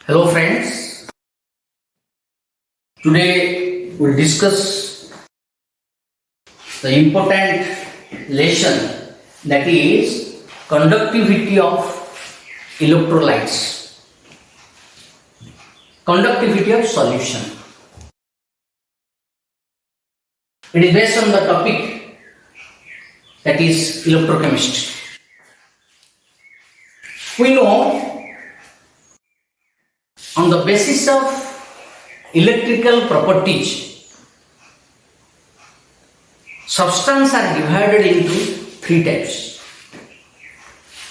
Hello friends, today we'll discuss the important lesson, that is conductivity of electrolytes, conductivity of solution. It is based on the topic, that is electrochemistry. We know on the basis of electrical properties, substances are divided into three types.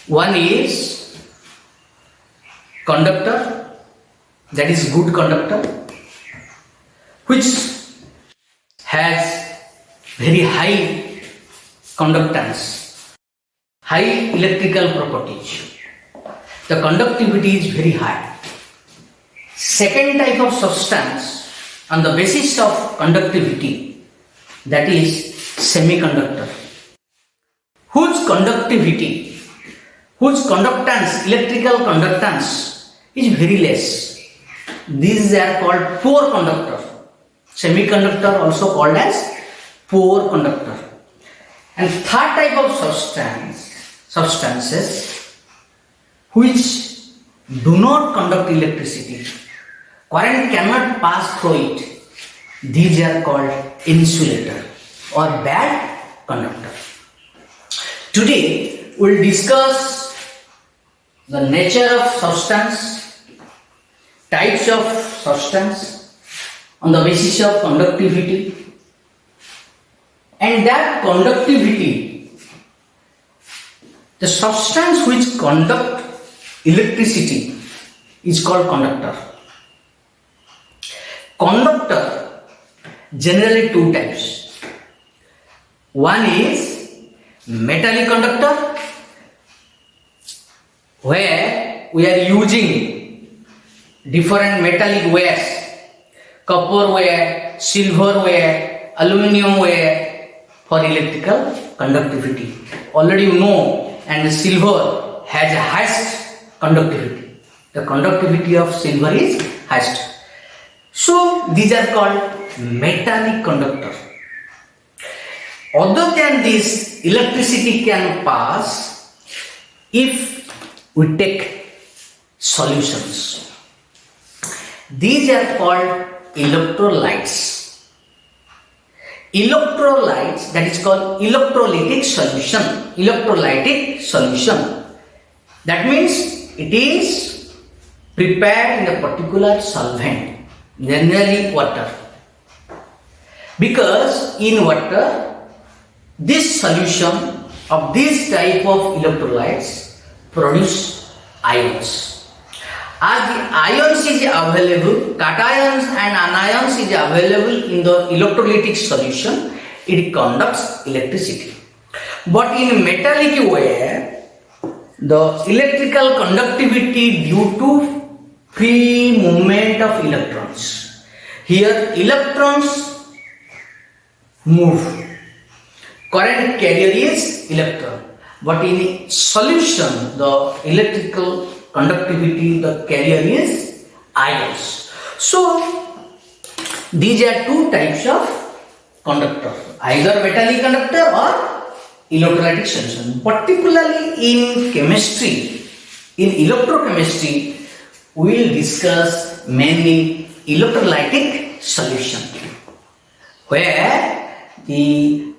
One is conductor, that is good conductor, which has very high conductance, high electrical properties. The conductivity is very high. Second type of substance on the basis of conductivity, that is semiconductor, whose conductivity, whose conductance, electrical conductance is very less. These are called poor conductor. Semiconductor also called as poor conductor. And third type of substances which do not conduct electricity, current cannot pass through it, these are called insulator or bad conductor. Today we will discuss the nature of substance, types of substance on the basis of conductivity, and that conductivity, the substance which conduct electricity is called conductor. Conductor generally two types. One is metallic conductor, where we are using different metallic wares, copper wire, silver wire, aluminium wire for electrical conductivity. Already you know, and silver has a highest conductivity. The conductivity of silver is highest. So these are called metallic conductor. Other than this, electricity can pass if we take solutions. These are called electrolytes. Electrolytes, that is called electrolytic solution. Electrolytic solution. That means it is prepared in a particular solvent, generally water. Because in water, this solution of this type of electrolytes produce ions. As the ions is available, cations and anions is available in the electrolytic solution, it conducts electricity. But in metallic wire, the electrical conductivity due to free movement of electrons. Here electrons move. Current carrier is electron. But in solution, the electrical conductivity, the carrier is ions. So these are two types of conductor, either metallic conductor or electrolytic solution. Particularly in chemistry, in electrochemistry, we will discuss mainly electrolytic solution, where the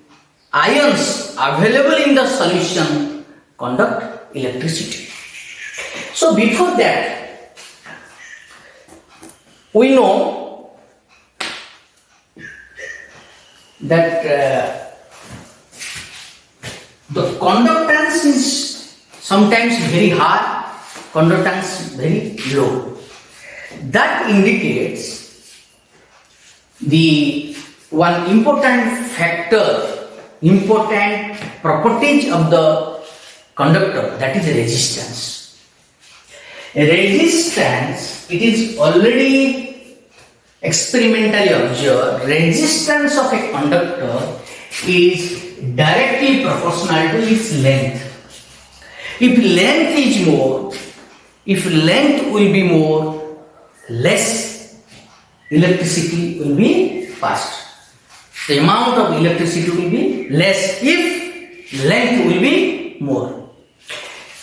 ions available in the solution conduct electricity. So before that, we know that the conductance is sometimes very high, conductance very low. That indicates the one important factor, important properties of the conductor, that is resistance. Resistance, it is already experimentally observed, resistance of a conductor is directly proportional to its length. If length will be more, less electricity will be passed. The amount of electricity will be less if length will be more.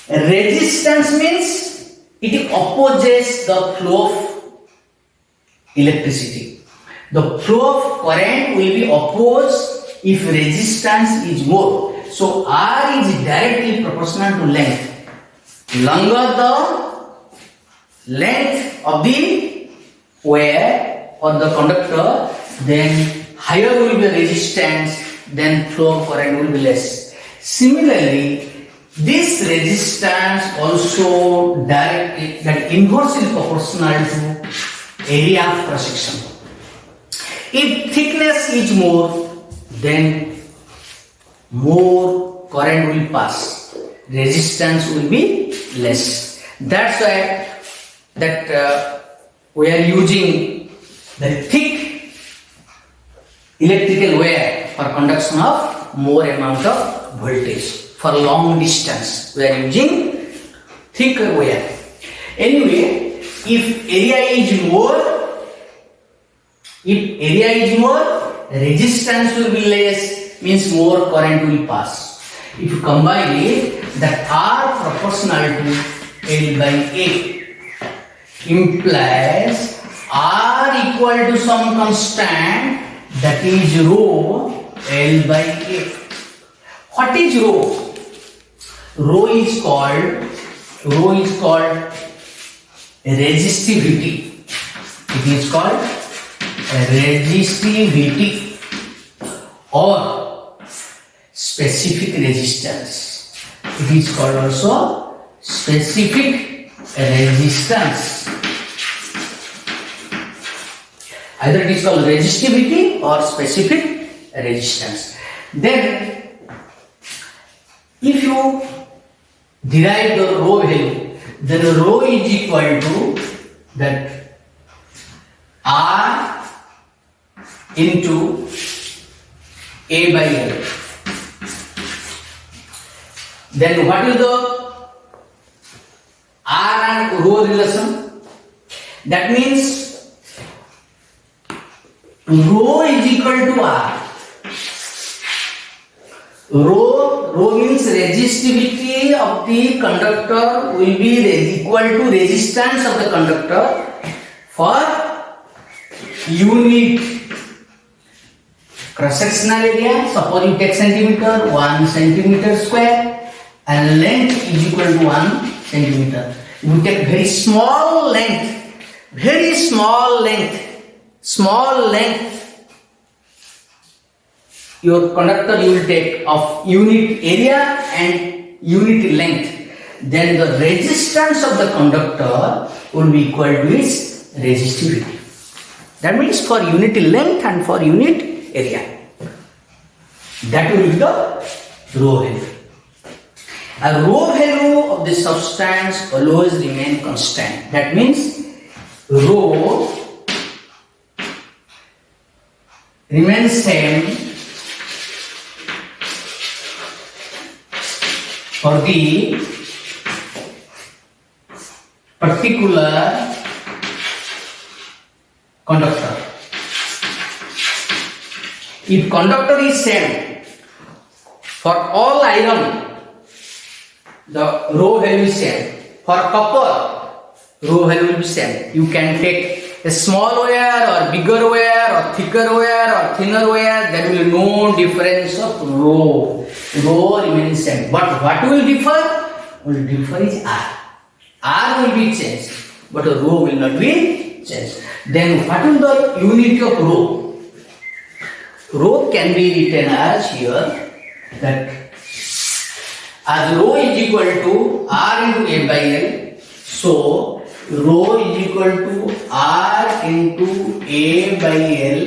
Resistance means it opposes the flow of electricity. The flow of current will be opposed if resistance is more. So R is directly proportional to length. Longer the length of the wire or the conductor, then higher will be resistance, then flow of current will be less. Similarly, this resistance also directly, that inversely proportional to area of cross section. If thickness is more, then more current will pass, resistance will be less. That's why we are using the thick electrical wire for conduction of more amount of voltage. For long distance, we are using thicker wire. Anyway, if area is more, resistance will be less, means more current will pass. If you combine it, that R proportional to L by A implies R equal to some constant, that is rho L by A. What is rho? Rho is called resistivity. It is called resistivity or specific resistance. It is called also specific resistance. Either it is called resistivity or specific resistance. Then, if you derive the rho value, then rho is equal to that R into A by L. Then what is the R and rho relation? That means rho is equal to R. Rho means resistivity of the conductor will be equal to resistance of the conductor for unit cross-sectional area. Suppose you take centimeter, 1 centimeter square, and length is equal to 1 centimeter. You take very small length, your conductor you will take of unit area and unit length, then the resistance of the conductor will be equal to its resistivity. That means for unit length and for unit area. That will be the rho value. A rho value of the substance always remain constant. That means rho remains same for the particular conductor. If conductor is same for all iron, the rho value is same. For copper, rho value will be same. You can take a small wire or bigger wire or thicker wire or thinner wire, there will be no difference of rho. Rho remains same. But what will differ? Will differ is R. R will be changed, but rho will not be changed. Then what will the unit of rho? Rho can be written as here that as rho is equal to R into A by L, so rho is equal to R into A by L.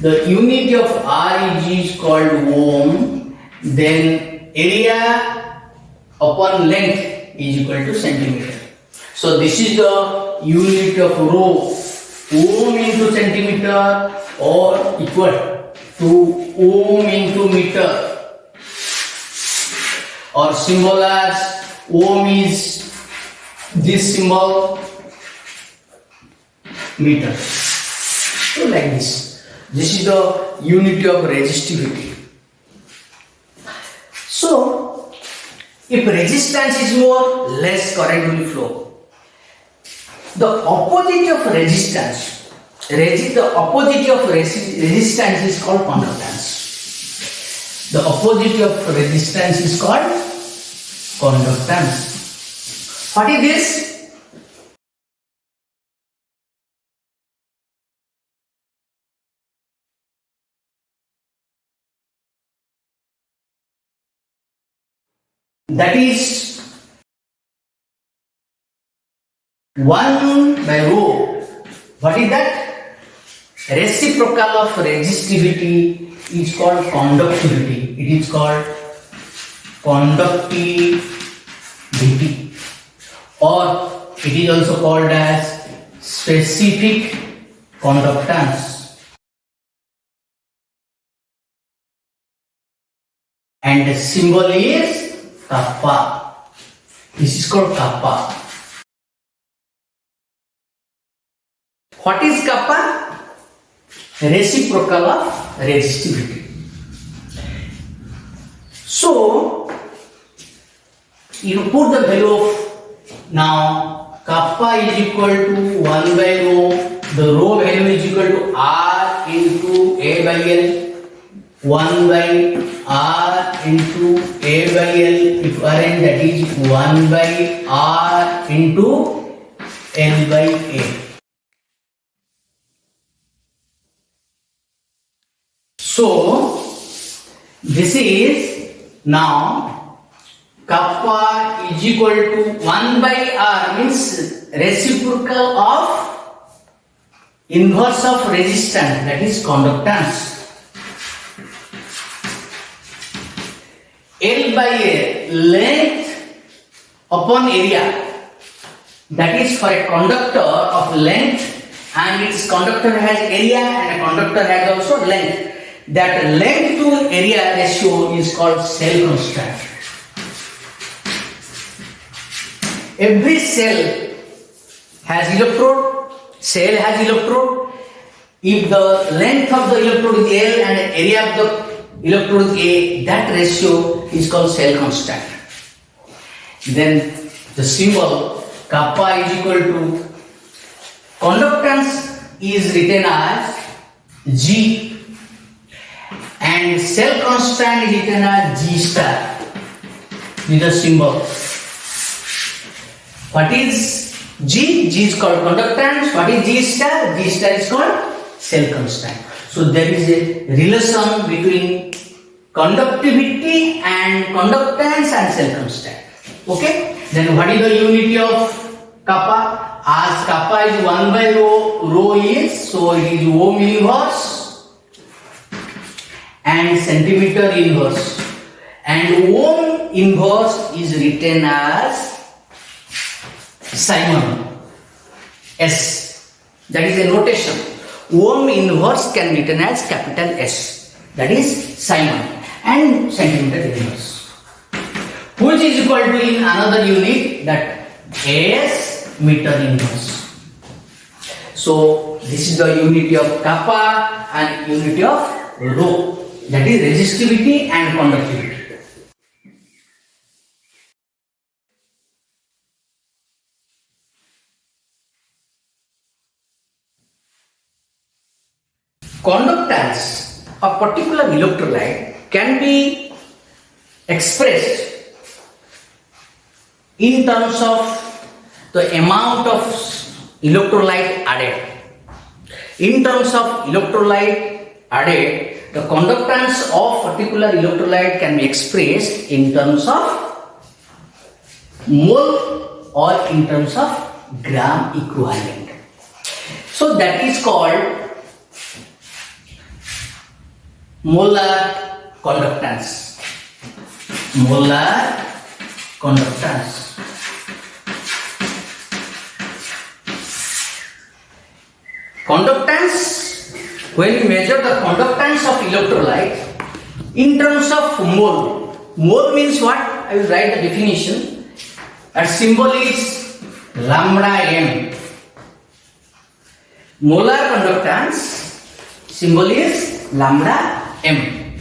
The unit of R is called ohm. Then area upon length is equal to centimeter. So this is the unit of rho. Ohm into centimeter or equal to ohm into meter, or symbol as ohm is this symbol meter. So like this. This is the unit of resistivity. So if resistance is more, less current will flow. The opposite of resistance, the opposite of resistance is called conductance. The opposite of resistance is called conductance. What is this? That is 1 by rho. What is that? Reciprocal of resistivity is called conductivity. It is called conductivity, or it is also called as specific conductance. And the symbol is kappa. This is called kappa. What is kappa? Reciprocal of resistivity. So, you put the value of now kappa is equal to 1 by rho. The rho value is equal to R into A by L. 1 by R into A by L, if Rn, that is 1 by R into L by A. So this is now kappa is equal to 1 by R, means reciprocal of inverse of resistance, that is conductance. L by A, length upon area, that is for a conductor of length, and its conductor has area and a conductor has also length. That length to area ratio is called cell constant. Every cell has electrode, cell has electrode. If the length of the electrode is L and the area of the electrode is A, that ratio is called cell constant. Then the symbol kappa is equal to, conductance is written as G and cell constant is written as G star. This is the symbol. What is G? G is called conductance. What is G star? G star is called cell constant. So there is a relation between conductivity and conductance and cell constant. Okay? Then what is the unity of kappa? As kappa is 1 by rho is, so it is ohm inverse and centimeter inverse. And ohm inverse is written as Simon, S. That is a notation. Ohm inverse can be written as capital S. That is Simon. And centimeter inverse, which is equal to in another unit, that S meter inverse. So this is the unity of kappa and unity of rho, that is resistivity and conductivity. Conductance of particular electrolyte can be expressed in terms of the amount of electrolyte added. In terms of electrolyte added, the conductance of particular electrolyte can be expressed in terms of mole or in terms of gram equivalent. So that is called molar conductance. Molar conductance. Conductance, when we measure the conductance of electrolyte in terms of mole. Mole means what? I will write the definition. That symbol is lambda m. molar conductance symbol is lambda m.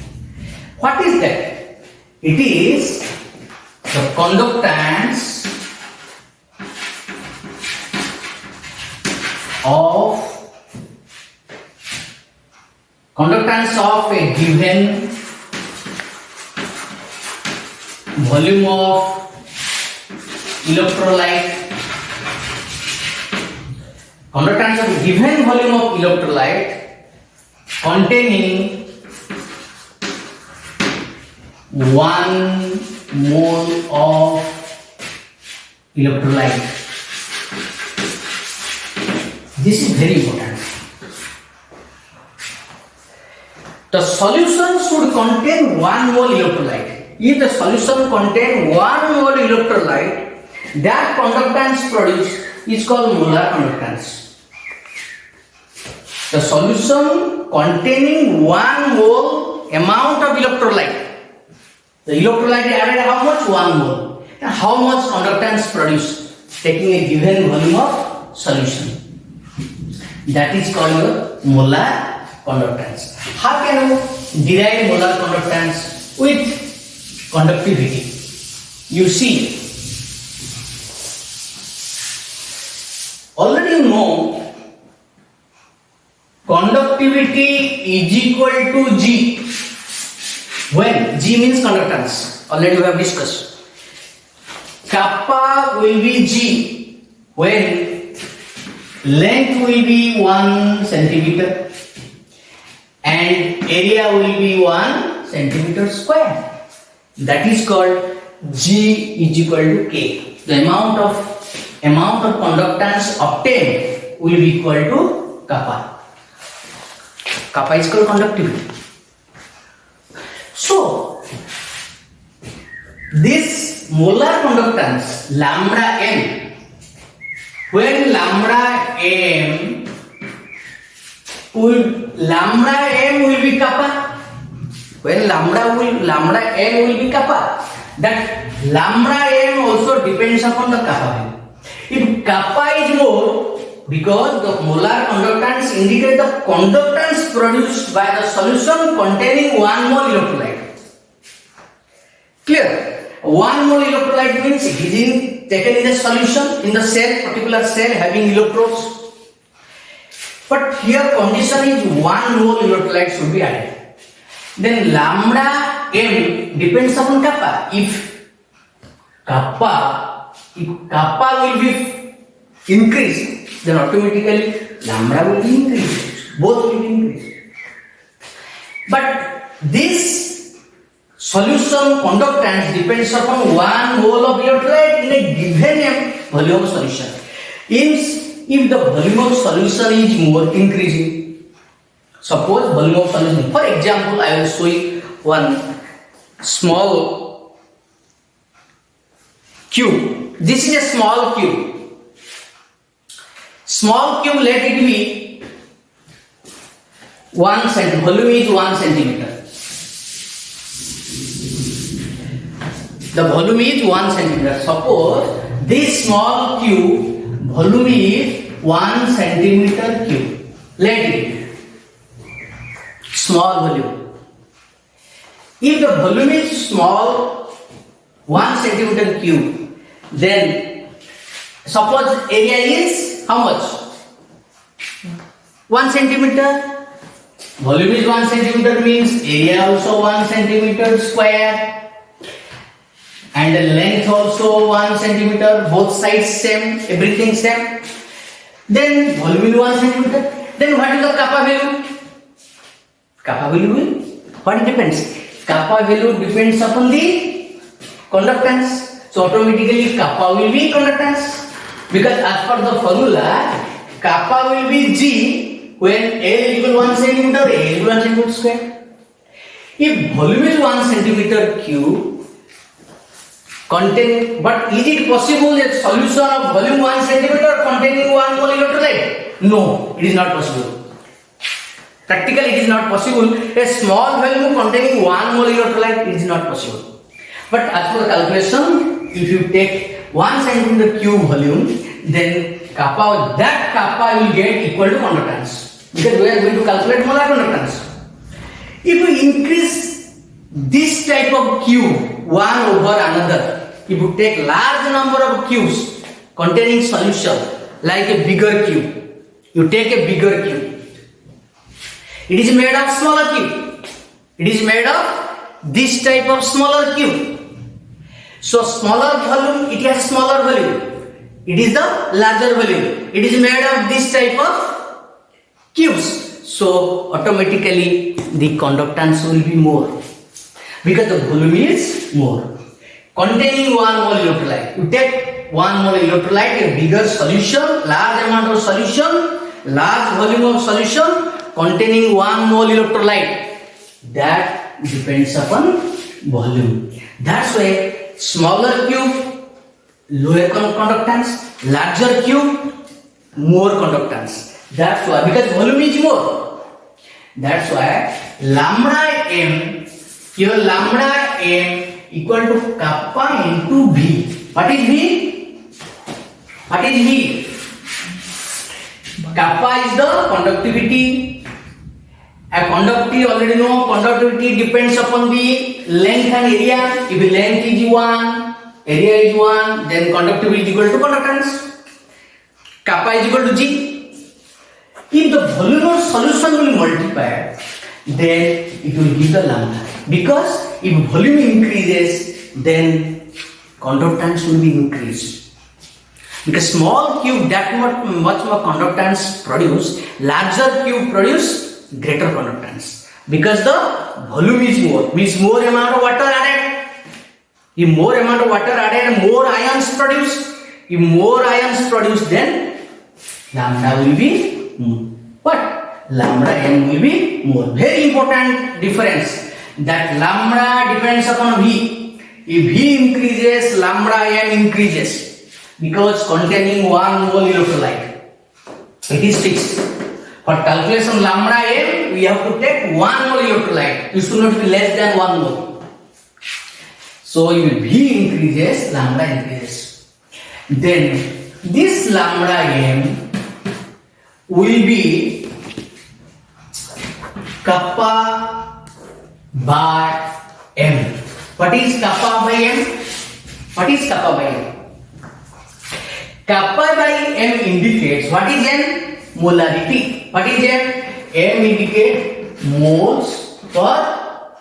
What is that? It is the conductance of a given volume of electrolyte. Conductance of a given volume of electrolyte containing 1 mole of electrolyte. This is very important. The solution should contain 1 mole electrolyte. If the solution contains 1 mole electrolyte, that conductance produced is called molar conductance. The solution containing 1 mole amount of electrolyte. The electrolyte added how much? 1 mole. Now how much conductance produced taking a given volume of solution? That is called your molar conductance. How can you derive molar conductance? With conductivity. You see, already you know conductivity is equal to G. When G means conductance, already we have discussed. Kappa will be G when length will be 1 centimeter and area will be 1 centimeter square. That is called G is equal to K. The amount of conductance obtained will be equal to kappa. Kappa is called conductivity. So, this molar conductance lambda m, when lambda m will be kappa. When lambda m will be kappa, that lambda m also depends upon the kappa value. If kappa is more, because the molar conductance indicates the conductance produced by the solution containing 1 mole electrolyte. Clear? 1 mole electrolyte means it is taken in the solution in the cell, particular cell having electrodes. But here condition is 1 mole electrolyte should be added. Then lambda m depends upon kappa. If kappa will be increased, then automatically lambda will be increased. Both will be increased. But this solution conductance depends upon 1 mole of electrolyte in a given volume of solution. If the volume of solution is more increasing, suppose volume of solution, for example, I will show you one small cube. This is a small cube. Small cube, let it be 1 centimeter. Volume is 1 centimeter. The volume is 1 centimeter. Suppose this small cube volume is 1 centimeter cube. Let it be small volume. If the volume is small, 1 centimeter cube, then suppose area is how much? 1 centimeter. Volume is 1 centimeter means area also 1 centimeter square, and the length also 1 centimeter. Both sides same, everything same. Then volume is 1 centimeter. Then what is the kappa value? Kappa value will, what depends? Kappa value depends upon the conductance. So automatically kappa will be conductance, because as per the formula, kappa will be G when L is equal 1 centimeter, A is equal 1 centimeter square. If volume is 1 centimeter cube, contain, but is it possible that solution of volume 1 centimeter containing 1 mole electrolyte? No, it is not possible. Practically it is not possible. A small volume containing 1 mole electrolyte, it is not possible. But as per the calculation, if you take 1 centimeter cube volume, then kappa, that kappa will get equal to conductance, because we are going to calculate molar conductance. If we increase this type of cube one over another, if you take large number of cubes containing solution, like a bigger cube, you take a bigger cube, it is made of smaller cube, it is made of this type of smaller cube. So smaller volume, it has smaller volume, it is the larger volume, it is made of this type of cubes. So automatically the conductance will be more, because the volume is more. Containing 1 mole electrolyte, you take 1 mole electrolyte, a bigger solution, large amount of solution, large volume of solution containing 1 mole electrolyte, that depends upon volume. That's why smaller cube lower conductance, larger cube more conductance. That's why, because volume is more. That's why lambda m, here lambda m equal to kappa into V. What is V? What is V? Kappa is the conductivity. A conductivity, already know, conductivity depends upon the length and area. If the length is 1, area is 1, then conductivity is equal to conductance. Kappa is equal to G. If the volume of solution will multiply, then it will give the lambda. Because if volume increases, then conductance will be increased. Because small cube, that much more conductance produce, larger cube produce greater conductance. Because the volume is more, means more amount of water added. If more amount of water added, more ions produce. If more ions produce, then lambda will be what? Lambda m will be more. Very important difference, that lambda depends upon V. If V increases, lambda m increases, because containing 1 mole electrolyte. It is fixed. For calculation lambda m, we have to take 1 mole electrolyte. It should not be less than 1 mole. So if V increases, lambda increases. Then this lambda m will be kappa by m. What is kappa by m? What is kappa by m? Kappa by m indicates, what is m? Molarity. What is m? M indicates moles per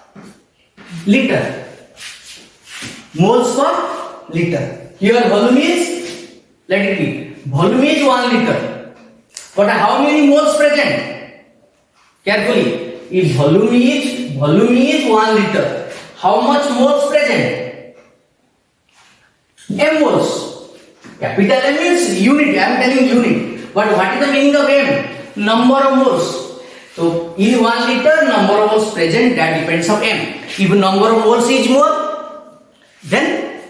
liter. Moles per liter. Here volume is, let it be, volume is 1 liter. But how many moles present? Carefully. If volume is 1 liter, how much moles present? M moles. Capital M means unit. I am telling unit. But what is the meaning of M? Number of moles. So in 1 liter, number of moles present, that depends on M. If number of moles is more, then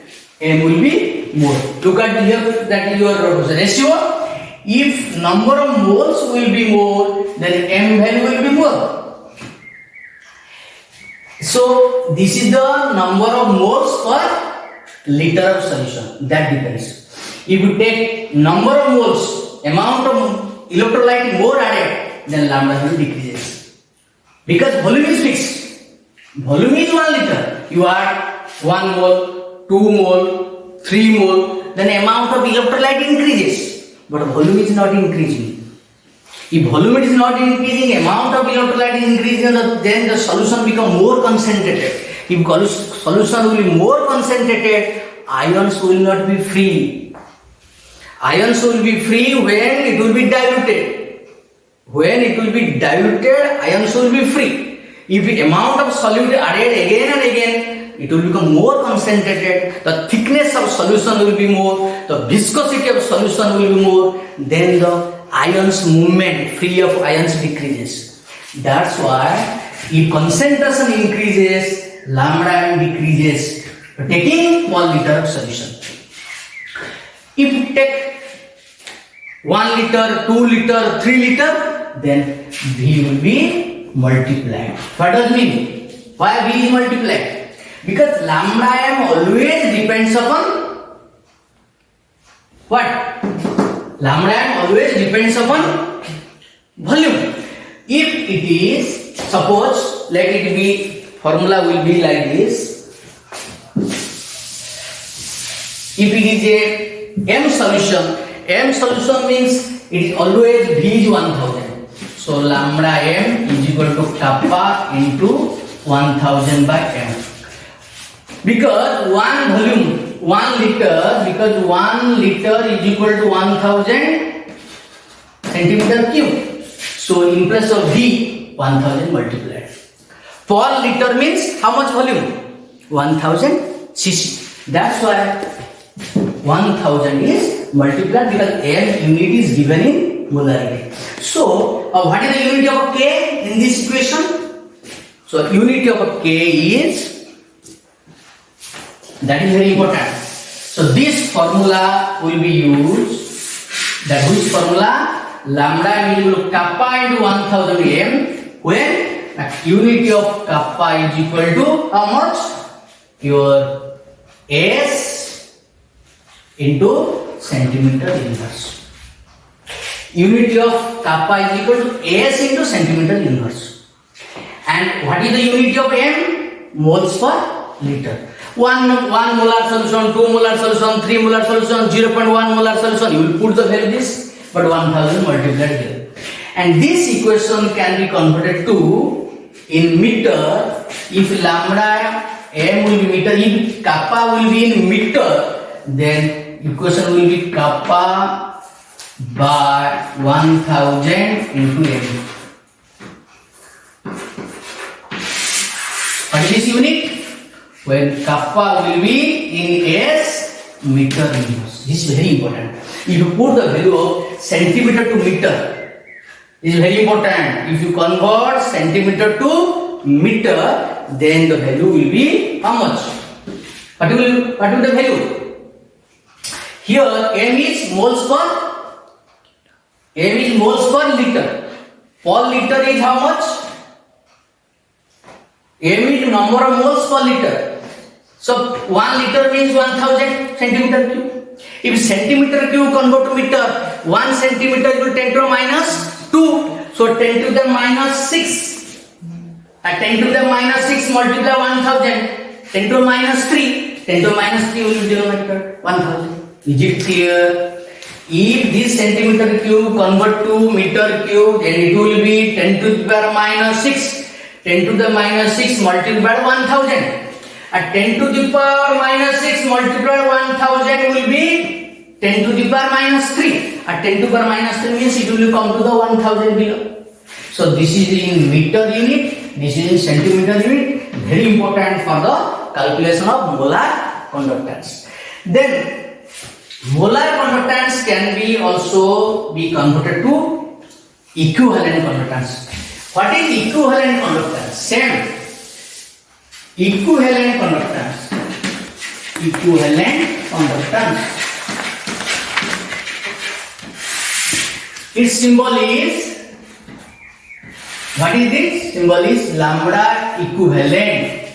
M will be more. Look at here, that is your ratio. If number of moles will be more, then M value will be more. So this is the number of moles per liter of solution. That depends. If you take number of moles, amount of electrolyte more added, then lambda value decreases. Because volume is fixed. Volume is 1 liter. You add 1 mole, 2 mole, 3 mole, then amount of electrolyte increases. But volume is not increasing. If volume is not increasing, amount of electrolyte is increasing, then the solution become more concentrated. If solution will be more concentrated, ions will not be free. Ions will be free when it will be diluted. When it will be diluted, ions will be free. If the amount of solute added again and again, it will become more concentrated, the thickness of solution will be more, the viscosity of solution will be more, then the ions movement, free of ions decreases. That's why if concentration increases, lambda m decreases, taking 1 liter of solution. If you take 1 liter, 2 liter, 3 liter, then V will be multiplied. What does it mean? Why V is multiplied? Because lambda m always depends upon what? Lambda m always depends upon volume. If it is, suppose, let it be, formula will be like this. If it is a m solution means it is always V is 1000. So lambda m is equal to kappa into 1000 by m. Because one volume, 1 liter, because 1 liter is equal to 1000 centimeter cube. So in place of V, 1000 multiplied. Per liter means how much volume? 1000 cc. That's why 1000 is multiplied because m unit is given in molarity. So what is the unit of K in this equation? So unit of K is, that is very important. So this formula will be used. That which formula? Lambda m is equal to kappa into 1000 m when unit of kappa is equal to how much? Your S into centimeter inverse. Unit of kappa is equal to S into centimeter inverse. And what is the unit of m? Moles per liter. 1 molar solution, 2 molar solution, 3 molar solution, 0.1 molar solution. You will put the value this, but 1000 multiplied here. And this equation can be converted to in meter. If lambda m will be meter, if kappa will be in meter, then equation will be kappa by 1000 into m. What is this unit? When kappa will be in S meter inverse. This is very important. If you put the value of centimeter to meter, this is very important. If you convert centimeter to meter, then the value will be how much? What will the value? Here m is moles per liter. Per liter is how much? M is number of moles per liter. So 1 liter means 1000 centimeter cube. If centimeter cube convert to meter, 1 centimeter equal 10 to the minus 2. So 10 to the minus 6. At 10 to the minus 6 multiply 1000. 10 to the minus 3. 10 to the minus 3 will be denominator 1000. Is it clear? If this centimeter cube convert to meter cube, then it will be 10 to the power minus 6. 10 to the minus 6 multiplied 1000. At 10 to the power minus 6 multiplied 1000 will be 10 to the power minus 3. At 10 to the power minus 3 means it will come to the 1000 below. So this is in meter unit, this is in centimeter unit. Very important for the calculation of molar conductance. Then molar conductance can be also be converted to equivalent conductance. What is equivalent conductance? Same. Equivalent conductance. Equivalent conductance. Its symbol is, what is this? Symbol is lambda equivalent.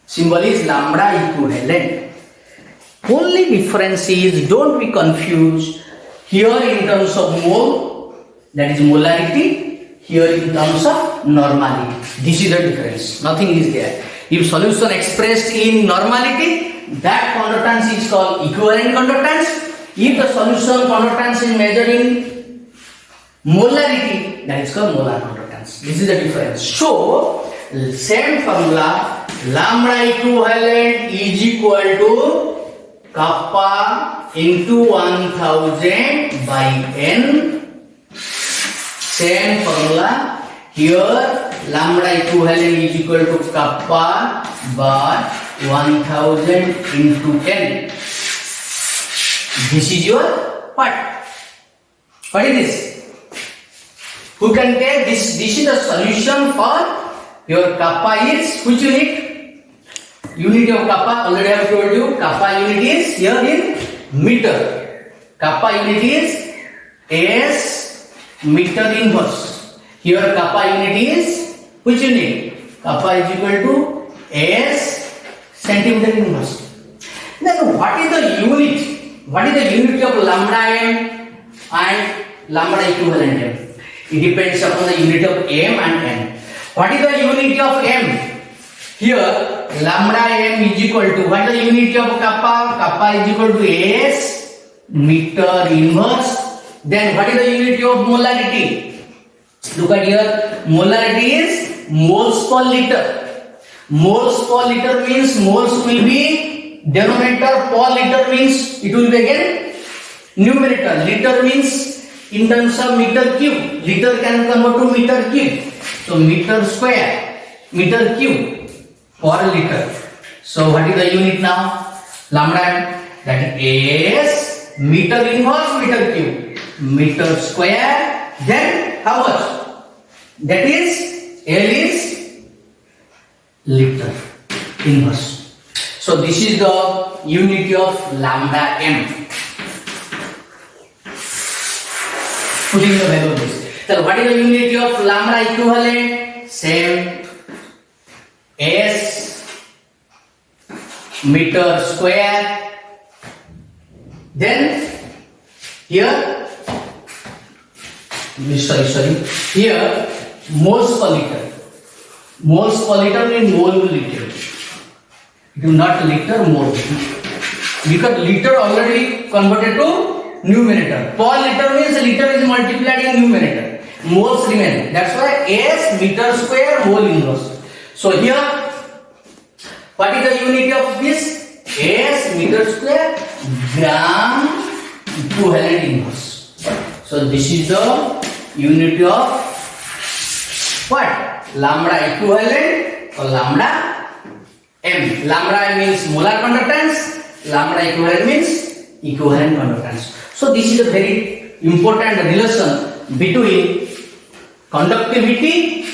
Symbol is lambda equivalent. Only difference is, don't be confused. Here in terms of mole, that is molarity. Here in terms of normality. This is the difference. Nothing is there. If solution expressed in normality, that conductance is called equivalent conductance. If the solution conductance is measured in molarity, that is called molar conductance. This is the difference. So, same formula, lambda equivalent is equal to kappa into 1000 by n. Same formula. Here lambda equivalent is equal to kappa by 1000 into n. This is your part. What is this? Who can take this? This is the solution for your kappa is which unit? Unit of kappa, already I have told you, kappa unit is here in meter. Kappa unit is S meter inverse. Here kappa unit is which unit? Kappa is equal to S centimeter inverse. Then what is the unit? What is the unit of lambda m? and lambda equivalent m. It depends upon the unit of m and n. What is the unit of m? Here lambda m is equal to, what is the unit of kappa? Kappa is equal to S meter inverse. Then what is the unit of molarity? Look at here, molarity is moles per liter. Moles per liter means moles will be denominator, per liter means it will be again numerator. Liter means in terms of meter cube. Liter can convert to meter cube. So meter square, meter cube per liter. So what is the unit now? Lambda, that is meter inverse meter cube, meter square. Then how much? That is L is liter inverse. So this is the unit of lambda m. Putting the value of this. So what is the unit of lambda equivalent? Same. S meter square. Then here, sorry, here moles per liter. Moles per liter means mole liter. Do not liter, mole. Because liter already converted to numerator. Per liter means liter is multiplied in numerator. Moles remain. That's why S meter square mole inverse. So here, what is the unit of this? S meter square gram equivalent inverse. So this is the unit of what? Lambda equivalent or lambda m. Lambda means molar conductance, lambda equivalent means equivalent conductance. So this is a very important relation between conductivity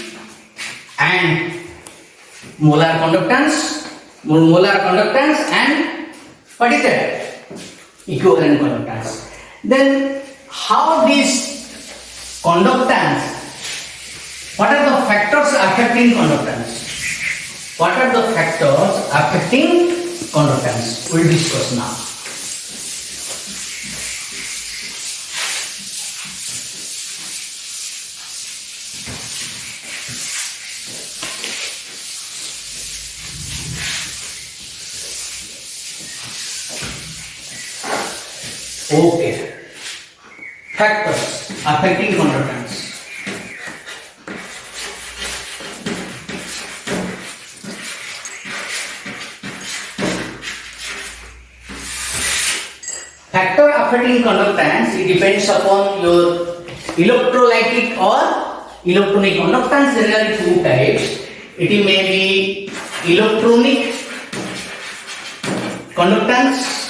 and molar conductance and what is that? Equivalent conductance. Then how this conductance, what are the factors affecting conductance? What are the factors affecting conductance? We'll discuss now. Okay. Factors affecting conductance. Factor affecting conductance, it depends upon your electrolytic or electronic conductance. Generally two types. It may be electronic conductance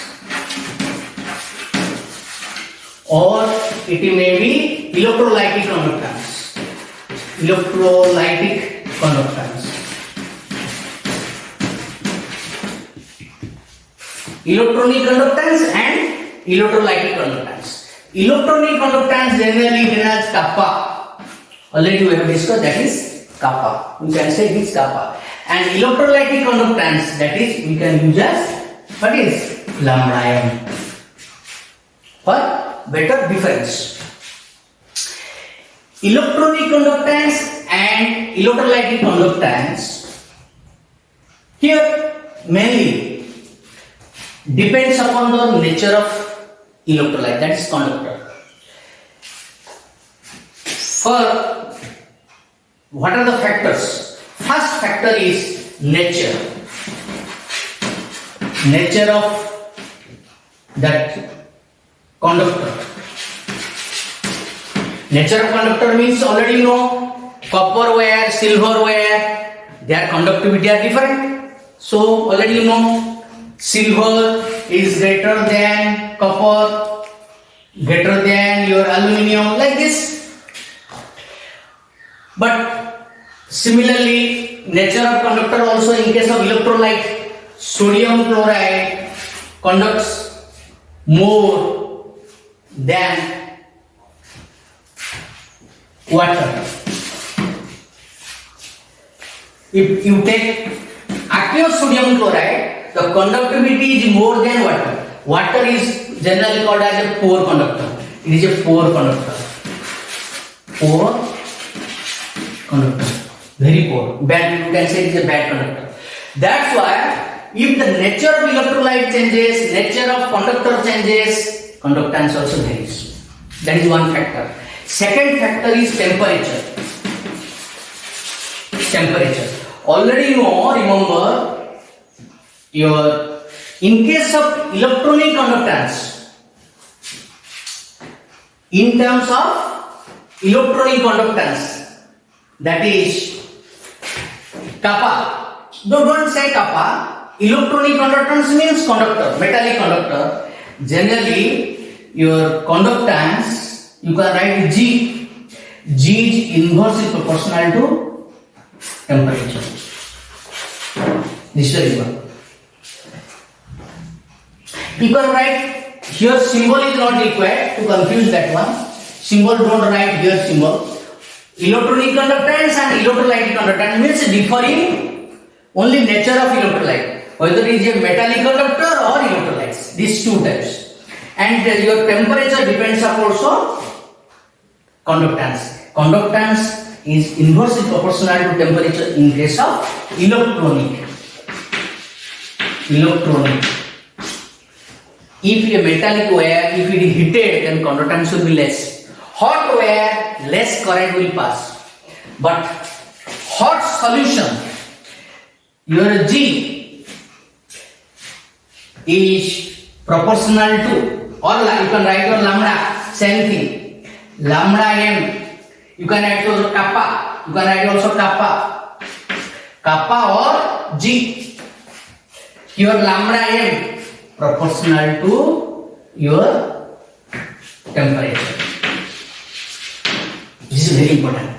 or it may be electrolytic conductance. Electrolytic conductance. Electronic conductance and electrolytic conductance. Electronic conductance generally known as kappa. Already we have discussed, that is kappa. We can say this kappa. And electrolytic conductance, that is we can use as what is lambda m. For better difference. Electronic conductance and electrolytic conductance here mainly depends upon the nature of electrolyte, that is conductor. For what are the factors? First factor is nature. Nature of that conductor. Nature of conductor means already you know, copper wire, silver wire, their conductivity are different. So already you know, silver is greater than copper, greater than your aluminium, like this. But similarly, nature of conductor also in case of electrolyte, sodium chloride conducts more than water. If you take aqueous sodium chloride, the conductivity is more than water. Water is generally called as a poor conductor. It is a poor conductor. Poor conductor. Very poor. Bad, you can say it is a bad conductor. That's why if the nature of electrolyte changes, nature of conductor changes, conductance also varies. That is one factor. Second factor is temperature. Temperature. Already you know, remember, in case of electronic conductance, in terms of electronic conductance, that is kappa. Don't say kappa. Electronic conductance means conductor, metallic conductor. Generally, your conductance, you can write G. G is inversely proportional to temperature. This is very important. You can write here, symbol is not required to confuse that one. Symbol, don't write here symbol. Electronic conductance and electrolytic conductance means differing only nature of electrolyte, whether it is a metallic conductor or electrolytes, these two types. And your temperature depends upon also conductance. Conductance is inversely proportional to temperature in case of electronic. If a metallic wire, if it is heated, then conductance will be less. Hot wire, less current will pass. But hot solution, your G is proportional to, or you can write your lambda, same thing. Lambda m, you can write also kappa, you can write also kappa or G. Your lambda m proportional to your temperature. This is very important.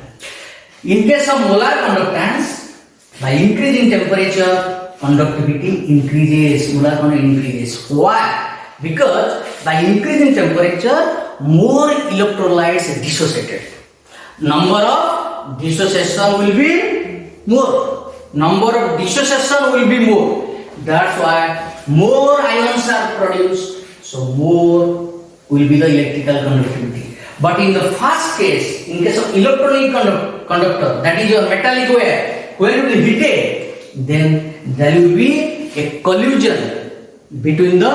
In case of molar conductance, by increasing temperature, conductivity increases, molar conductivity increases. Why? Because by increasing temperature, more electrolytes are dissociated. Number of dissociation will be more. Number of dissociation will be more. That's why more ions are produced, so more will be the electrical conductivity. But in the first case, in case of electronic conductor, that is your metallic wire, when it will hit it, then there will be a collision between the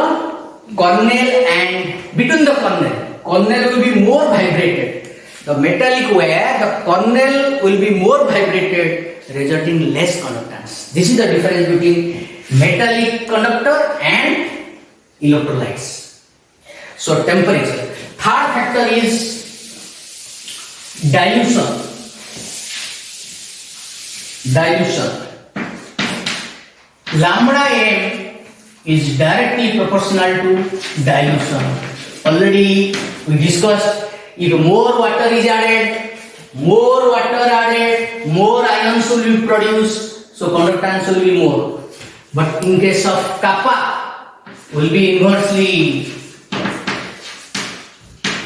cornel and between the cornel. Cornel will be more vibrated. The metallic wire, the cornel will be more vibrated, resulting in less conductance. This is the difference between metallic conductor and electrolytes. So temperature. Third factor is dilution. Lambda m is directly proportional to dilution. Already we discussed, if more water is added, more ions will be produced, so conductance will be more. But in case of kappa, will be inversely.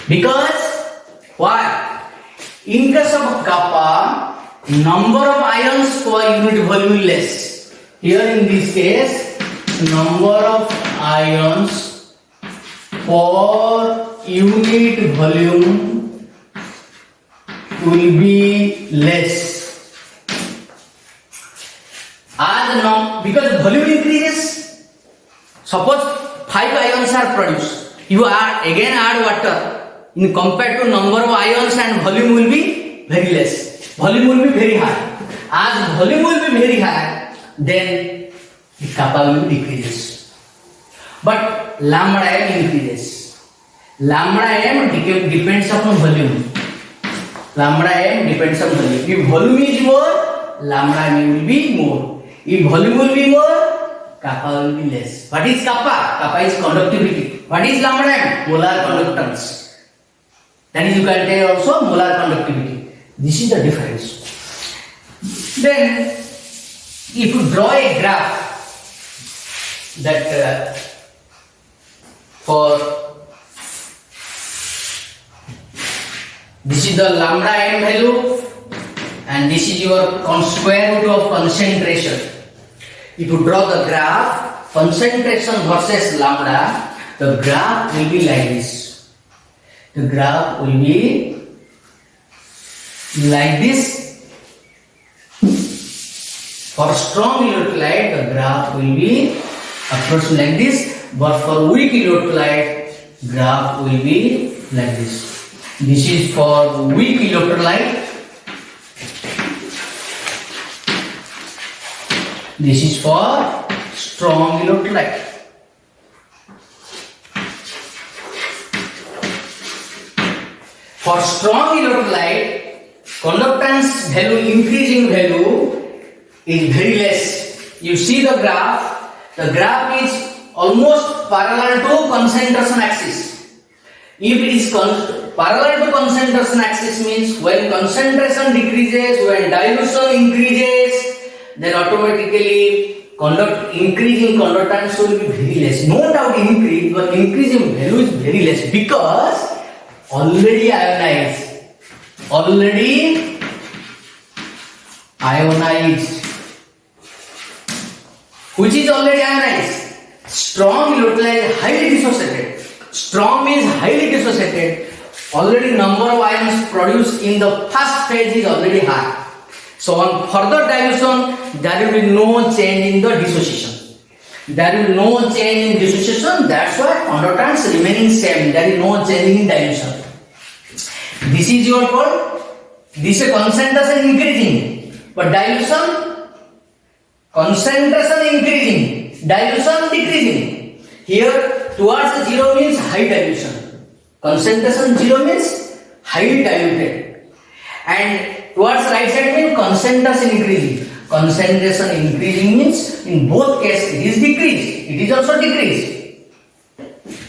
Because why? In case of kappa, number of ions per unit volume is less. Here in this case, number of ions per unit volume will be less. Because volume increases, suppose 5 ions are produced, you again add water, in compared to number of ions and volume will be very less. Volume will be very high. As volume will be very high, then the kappa will decreases. But lambda m increases. Lambda m depends upon volume. If volume is more, lambda m will be more. If volume will be more, kappa will be less. What is kappa? Kappa is conductivity. What is lambda m? Molar conductance. That is, you can tell also molar conductivity. This is the difference. Then, if you draw a graph that for this is the lambda m value and this is your square root of concentration. If you draw the graph, concentration versus lambda, the graph will be like this. the graph will be like this. For strong electrolyte, the graph will be approximately like this, but for weak electrolyte, graph will be like this. This is for weak electrolyte. This is for strong electrolyte. For strong electrolyte, conductance value, increasing value is very less. You see the graph. The graph is almost parallel to concentration axis. If it is parallel to concentration axis means when concentration decreases, when dilution increases, then automatically increasing conductance will be very less. No doubt increase, but increasing value is very less because already ionized. Which is already ionized. Strong electrolyte is highly dissociated. Strong means highly dissociated. Already number of ions produced in the first phase is already high. So on further dilution, there will be no change in the dissociation. There will be no change in dissociation. That's why conductance remaining same. There is no change in dilution. This is your code. This is concentration increasing, but dilution, concentration increasing, dilution decreasing. Here towards 0 means high dilution. Concentration 0 means highly diluted. And towards right side means concentration increasing. Concentration increasing means in both cases it is decreased. It is also decreased.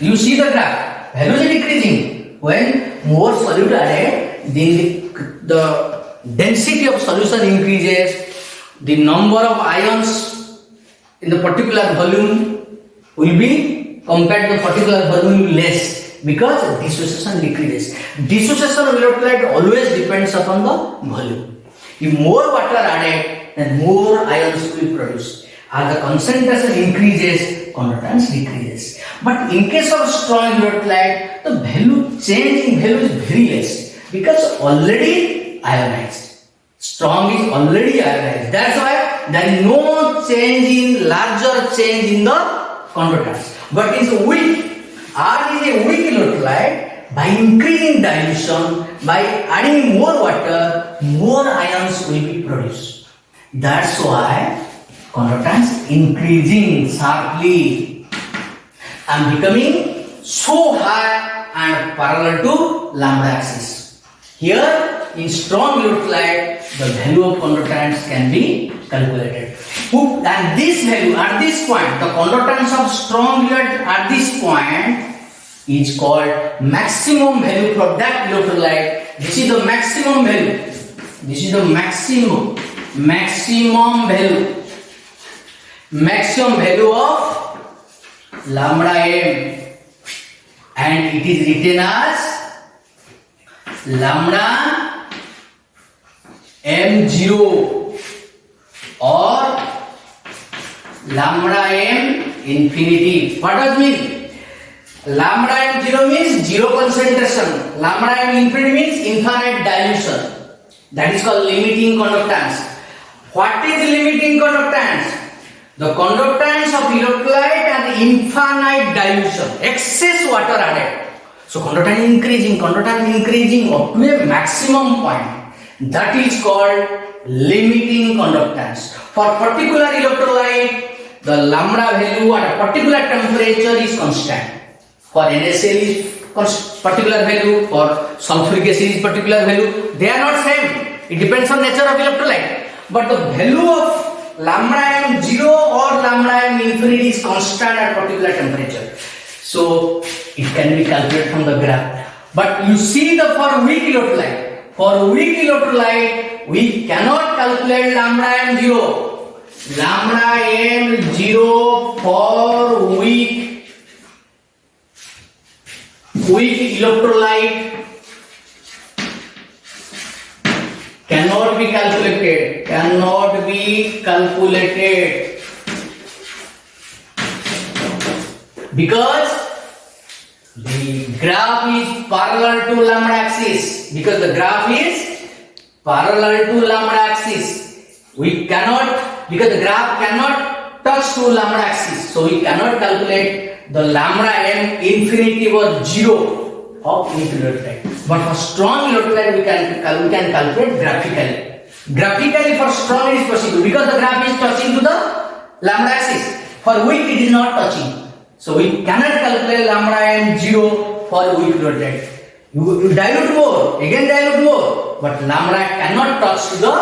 You see the graph. Value is decreasing. When more solute added, then the density of solution increases. The number of ions in the particular volume will be compared to the particular volume less because dissociation decreases. Dissociation of electrolyte always depends upon the volume. If more water added, then more ions will be produced. As the concentration increases, conductance decreases. But in case of strong electrolyte, the change in value is very less because already ionized. Strong is already ionized. That's why there is no larger change in the conductance. But it's weak. R is a weak electrolyte. By increasing dilution, by adding more water, more ions will be produced. That's why conductance increasing sharply and becoming so high and parallel to lambda axis. Here in strong electrolyte, the value of conductance can be calculated. And this value at this point, the conductance of strong electrolyte at this point is called maximum value for that electrolyte. This is the maximum value. This is the maximum value. Maximum value of lambda m, and it is written as lambda m0 or lambda m infinity. What does it mean? Lambda m0 means zero concentration. Lambda m infinity means infinite dilution. That is called limiting conductance. What is limiting conductance? The conductance of electrolyte at infinite dilution, excess water added. So conductance increasing up to a maximum point. That is called limiting conductance. For particular electrolyte, the lambda value at a particular temperature is constant. For NaCl is particular value, for sulfuric acid is particular value. They are not same. It depends on nature of electrolyte. But the value of lambda m0 or lambda m infinity is constant at particular temperature. So it can be calculated from the graph. But you see for weak electrolyte. For weak electrolyte, we cannot calculate lambda m0. Lambda m0 for weak electrolyte cannot be calculated because The graph is parallel to lambda axis because the graph is parallel to lambda axis. We cannot, because the graph cannot touch to lambda axis, so we cannot calculate the lambda m infinity or 0 of weak electrolyte. But for strong electrolyte we can calculate graphically. Graphically for strong it is possible because the graph is touching to the lambda axis. For weak it is not touching, so we cannot calculate lambda m 0 for weak electrolyte. You dilute more, again dilute more, but lambda cannot touch to the,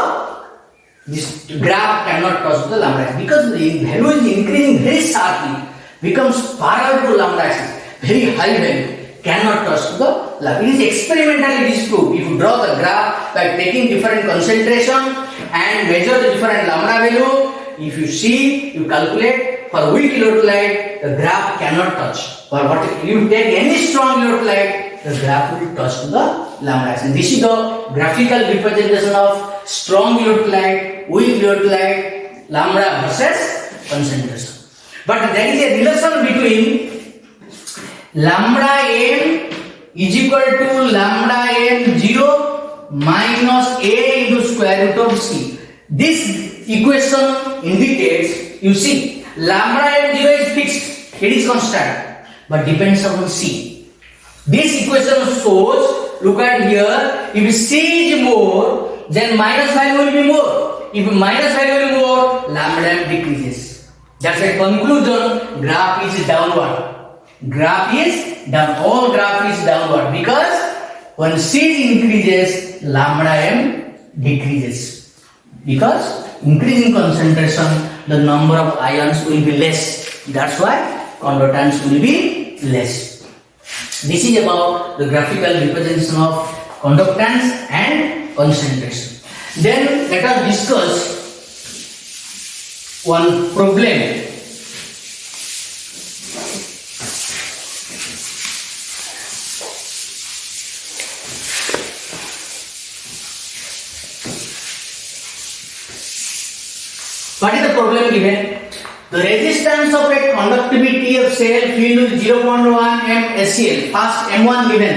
this graph cannot touch to the lambda axis because the value is increasing very sharply, becomes parallel to lambda axis, very high value, cannot touch to the lambda. It is experimentally disproved. If you draw the graph by taking different concentration and measure the different lambda value, if you see, you calculate, for weak electrolyte the graph cannot touch. For what you take any strong electrolyte, the graph will touch to the lambda axis. This is the graphical representation of strong electrolyte, weak electrolyte, lambda versus concentration. But there is a relation between lambda m is equal to lambda m 0 minus a into square root of c. This equation indicates, you see, lambda m 0 is fixed, it is constant, but depends upon c. This equation shows, look at here, if c is more, then minus value will be more. If minus value will be more, lambda m decreases. That's a conclusion. Graph is downward. Graph is down. All graph is downward because when c increases, lambda m decreases. Because increasing concentration, the number of ions will be less. That's why conductance will be less. This is about the graphical representation of conductance and concentration. Then let us discuss one problem. What is the problem given? The resistance of a conductivity of cell filled with 0.1 m SCl. First M1 given.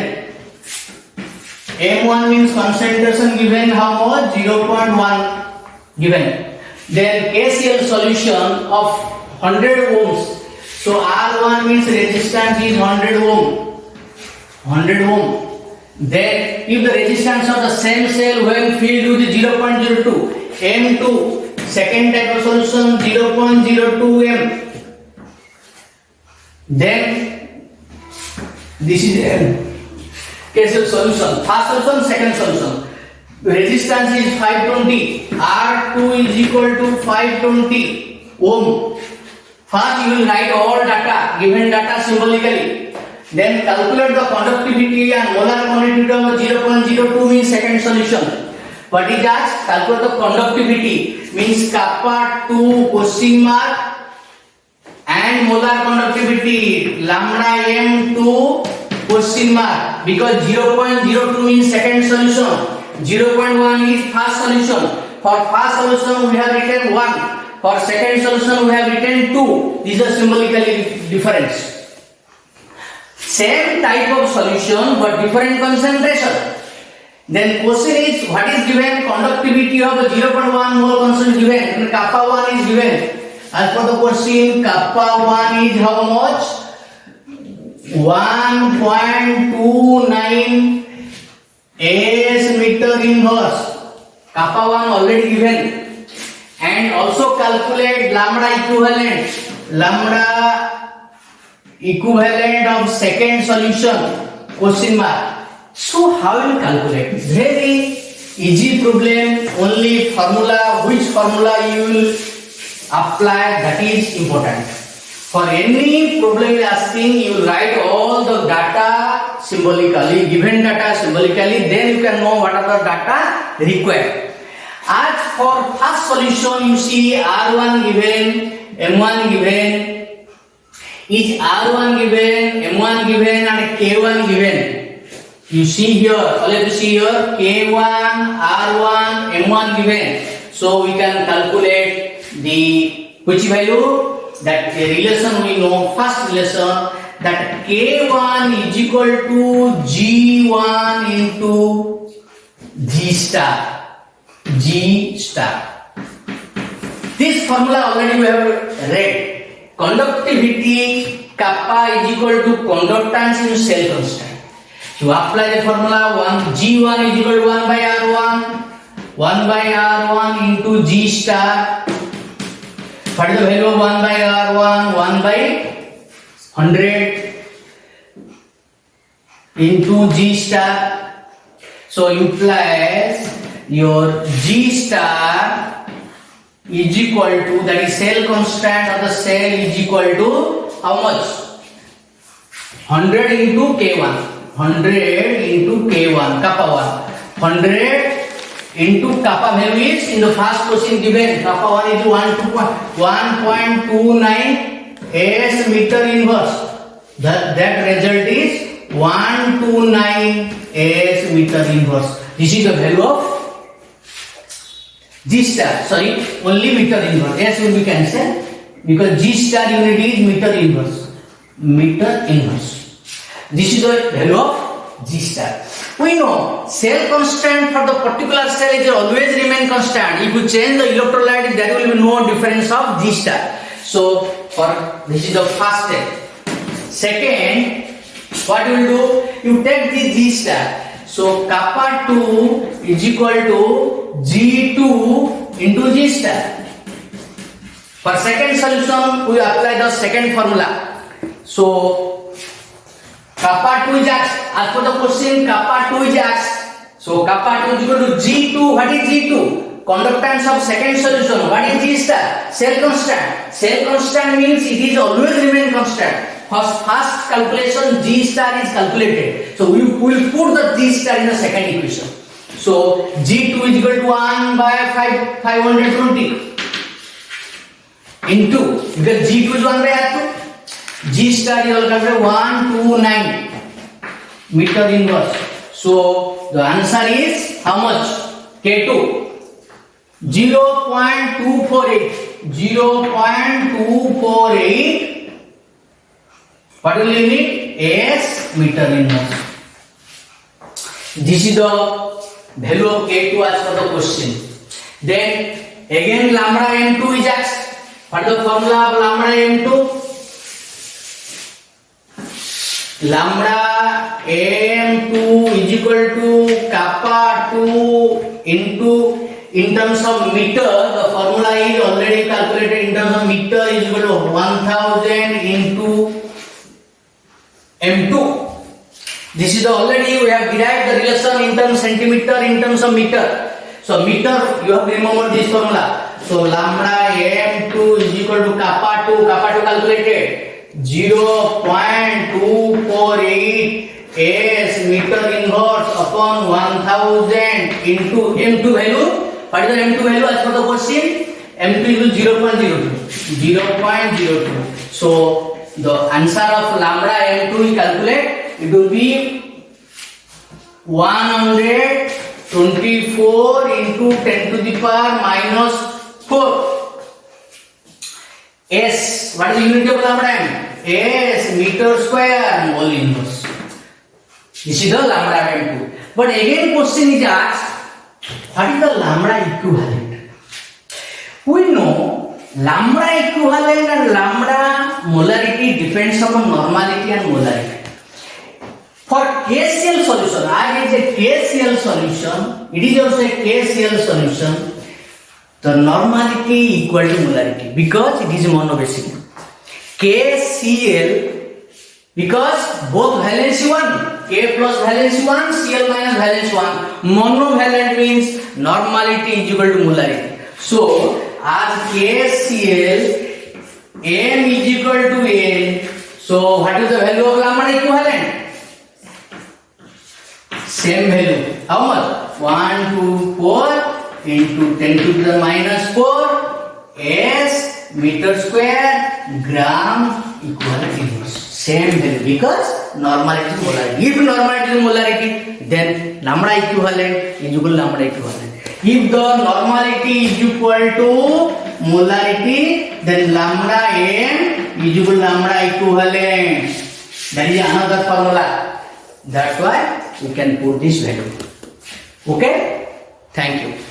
M1 means concentration given how much? 0.1 given. Then KCl solution of 100 ohms. So R1 means resistance is 100 ohm. 100 ohm. Then if the resistance of the same cell when filled with 0.02 M2, second type of solution 0.02 m. Then this is KCl solution. First solution, second solution. Resistance is 520. R2 is equal to 520 ohm. First you will write all data, given data symbolically. Then calculate the conductivity and molar quantity of 0.02 means second solution. What is that? Calculate the conductivity means kappa 2 question mark and molar conductivity lambda m 2 question mark, because 0.02 means second solution, 0.1 is first solution. For first solution we have written 1, for second solution we have written 2. These are symbolically difference. Same type of solution but different concentration. Then question is, what is given? Conductivity of 0.1 mole constant given, and kappa 1 is given. As per the question, kappa 1 is how much? 1.29 s meter inverse. Kappa 1 already given. And also calculate lambda equivalent. Lambda equivalent of second solution, question mark. So how you calculate? Very easy problem. Only formula, which formula you will apply, that is important. For any problem you are asking, you will write all the data symbolically, given data symbolically, then you can know what are the data required. As for first solution, you see R1 given, M1 given. Is R1 given, M1 given and K1 given. You see here, all you see here, K1, R1, M1 given. So we can calculate the which value, that the relation we know, first relation that K1 is equal to G1 into G star. G star. This formula already we have read. Conductivity kappa is equal to conductance into cell constant. You apply the formula G1 is equal to 1 by R1. 1 by R1 into G star. What is the value of 1 by R1? 1 by 100 into G star. So you place your G star is equal to, that is cell constant of the cell, is equal to how much? 100 into K1. 100 into K1, kappa 1. 100 into kappa value is in the first question given. Kappa 1 is 1.29 as meter inverse. That result is 129 as meter inverse. This is the value of G star. Sorry, only meter inverse. S will be cancelled because G star unit is meter inverse. Meter inverse. This is the value of G star. We know cell constant for the particular cell is always remain constant. If you change the electrolyte, there will be no difference of G star. So for this is the first step. Second, what you will do? You take the G star. So kappa 2 is equal to G2 into G star. For second solution, we apply the second formula. So kappa 2 is asked. As for the question, kappa 2 is asked. So kappa 2 is equal to G2. What is G2? Conductance of second solution. What is G star? Cell constant. Cell constant means it is always remain constant. First calculation G star is calculated. So we will put the G star in the second equation. So G2 is equal to 1 by 520 into, because G2 is 1 by R2. G star is equal to 129 meter inverse. So the answer is how much? K2 0.248. 0.248. What will you need? As meter inverse. This is the value of K2 as per the question. Then again lambda m2 is asked. What is the formula of lambda m2? Lambda m2 is equal to kappa 2 into, in terms of meter, the formula is already calculated in terms of meter, is equal to 1000 into m2. This is the already we have derived the relation in terms centimeter, in terms of meter. So meter, you have to remember this formula. So lambda m2 is equal to kappa 2 calculated 0.248 as meter inverse upon 1000 into m2 value. What is the m2 value as per the question? m2 is 0.02. 0.02. So the answer of lambda m2 we calculate, it will be 124 into 10 to the power minus 4. S, what is the unit of lambda m? S meter square mole inverse. This is the lambda m2. But again question is asked, what is the lambda equivalent? We know lambda equivalent and lambda molarity depends upon normality and molarity. For KCl solution, I is a KCl solution, it is also a KCl solution, the normality equal to molarity because it is monobasic. KCl, because both valency 1, K plus valency 1, Cl minus valency 1, monovalent means normality is equal to molarity. So as KCl, M is equal to N, so what is the value of lambda equivalent? Same value. How much? 124 into 10 to the minus 4 S meter square gram equivalent inverse. Same value because normality is molarity. If normality is molarity, then lambda equivalent is equal to lambda equivalent. If the normality is equal to molarity, then lambda m is equal to lambda equivalent. There is another formula. That's why we can put this value. Okay? Thank you.